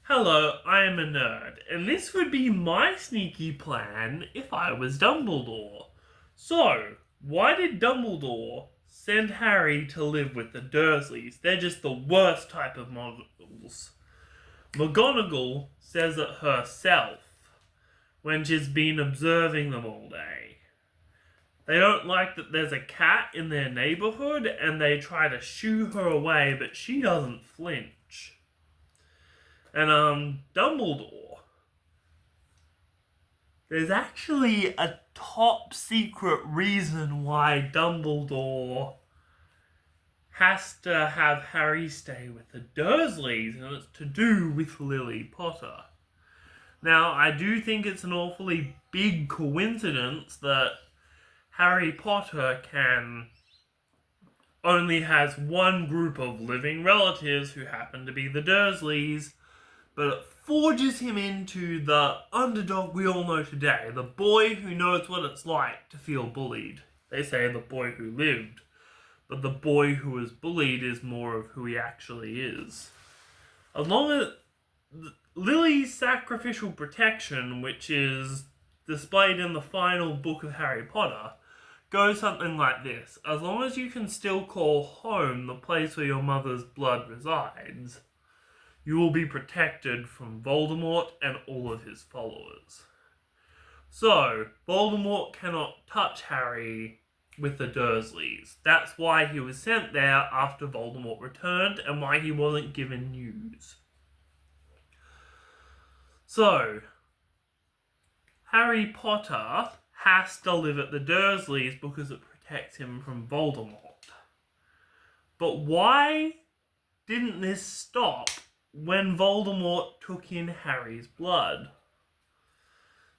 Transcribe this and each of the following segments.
Hello, I am a nerd, and this would be my sneaky plan if I was Dumbledore. So, why did Dumbledore send Harry to live with the Dursleys? They're just the worst type of muggles. McGonagall says it herself when she's been observing them all day. They don't like that there's a cat in their neighborhood and they try to shoo her away, but she doesn't flinch. And Dumbledore. There's actually a top secret reason why Dumbledore has to have Harry stay with the Dursleys, and it's to do with Lily Potter. Now, I do think it's an awfully big coincidence that Harry Potter only has one group of living relatives who happen to be the Dursleys, but it forges him into the underdog we all know today, the boy who knows what it's like to feel bullied. They say the boy who lived, but the boy who was bullied is more of who he actually is. As long as Lily's sacrificial protection, which is displayed in the final book of Harry Potter, goes something like this. As long as you can still call home the place where your mother's blood resides, you will be protected from Voldemort and all of his followers. So, Voldemort cannot touch Harry with the Dursleys. That's why he was sent there after Voldemort returned and why he wasn't given news. So, Harry Potter has to live at the Dursleys because it protects him from Voldemort. But why didn't this stop when Voldemort took in Harry's blood?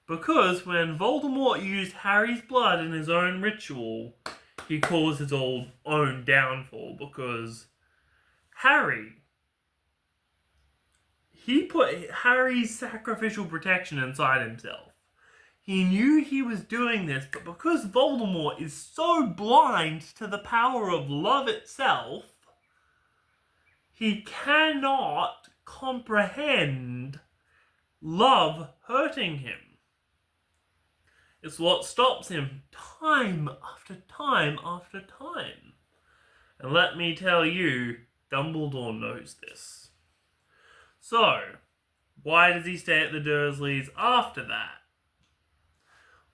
Because when Voldemort used Harry's blood in his own ritual, he caused his own downfall, because he put Harry's sacrificial protection inside himself. He knew he was doing this, but because Voldemort is so blind to the power of love itself, he cannot comprehend love hurting him. It's what stops him time after time after time. And let me tell you, Dumbledore knows this. So, why does he stay at the Dursleys after that?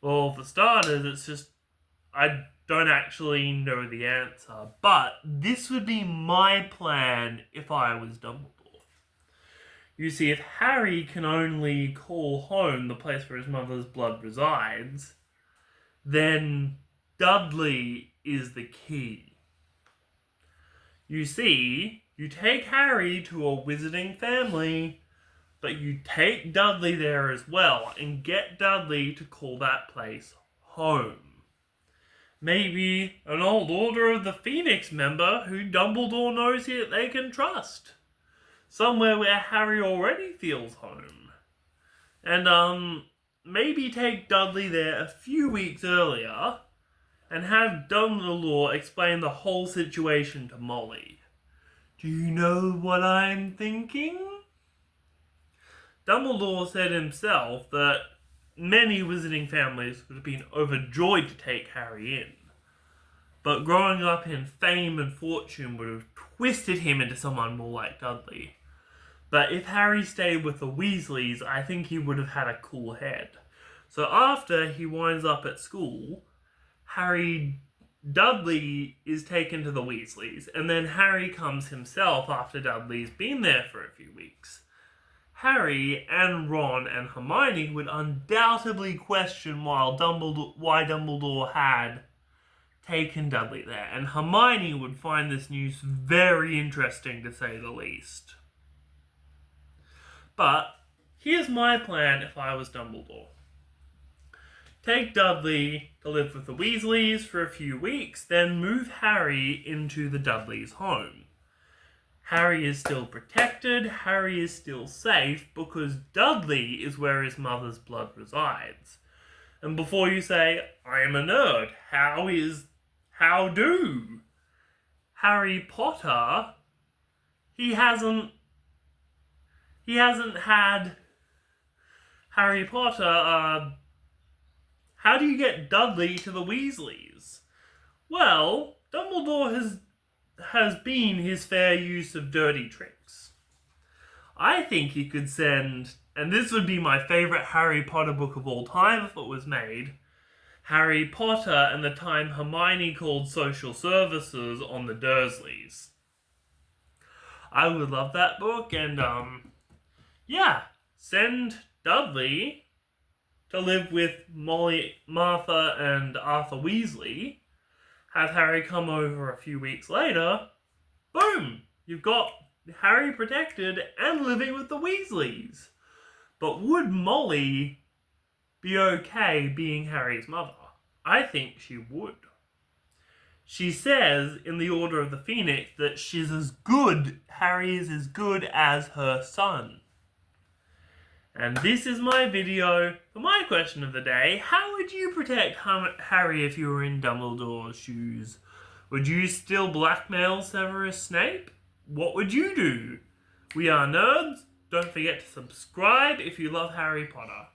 Well, for starters, it's just, I don't actually know the answer, but this would be my plan if I was Dumbledore. You see, if Harry can only call home the place where his mother's blood resides, then Dudley is the key. You see, you take Harry to a wizarding family, but you take Dudley there as well and get Dudley to call that place home. Maybe an old Order of the Phoenix member who Dumbledore knows they can trust. Somewhere where Harry already feels home. And maybe take Dudley there a few weeks earlier and have Dumbledore explain the whole situation to Molly. Do you know what I'm thinking? Dumbledore said himself that many wizarding families would have been overjoyed to take Harry in. But growing up in fame and fortune would have twisted him into someone more like Dudley. But if Harry stayed with the Weasleys, I think he would have had a cool head. So after he winds up at school, Dudley is taken to the Weasleys, and then Harry comes himself after Dudley's been there for a few weeks. Harry and Ron and Hermione would undoubtedly question why Dumbledore had taken Dudley there, and Hermione would find this news very interesting, to say the least. But here's my plan if I was Dumbledore. Take Dudley to live with the Weasleys for a few weeks, then move Harry into the Dudleys' home. Harry is still protected, Harry is still safe, because Dudley is where his mother's blood resides. And before you say, I am a nerd, how do? Harry Potter, he hasn't he hasn't had Harry Potter, how do you get Dudley to the Weasleys? Well, Dumbledore has been his fair use of dirty tricks. I think he could send, and this would be my favourite Harry Potter book of all time if it was made, Harry Potter and the time Hermione called social services on the Dursleys. I would love that book, and yeah, send Dudley to live with Molly, Martha, and Arthur Weasley. Have Harry come over a few weeks later. Boom! You've got Harry protected and living with the Weasleys. But would Molly be okay being Harry's mother? I think she would. She says in the Order of the Phoenix that Harry is as good as her son. And this is my video for my question of the day. How would you protect Harry if you were in Dumbledore's shoes? Would you still blackmail Severus Snape? What would you do? We are nerds. Don't forget to subscribe if you love Harry Potter.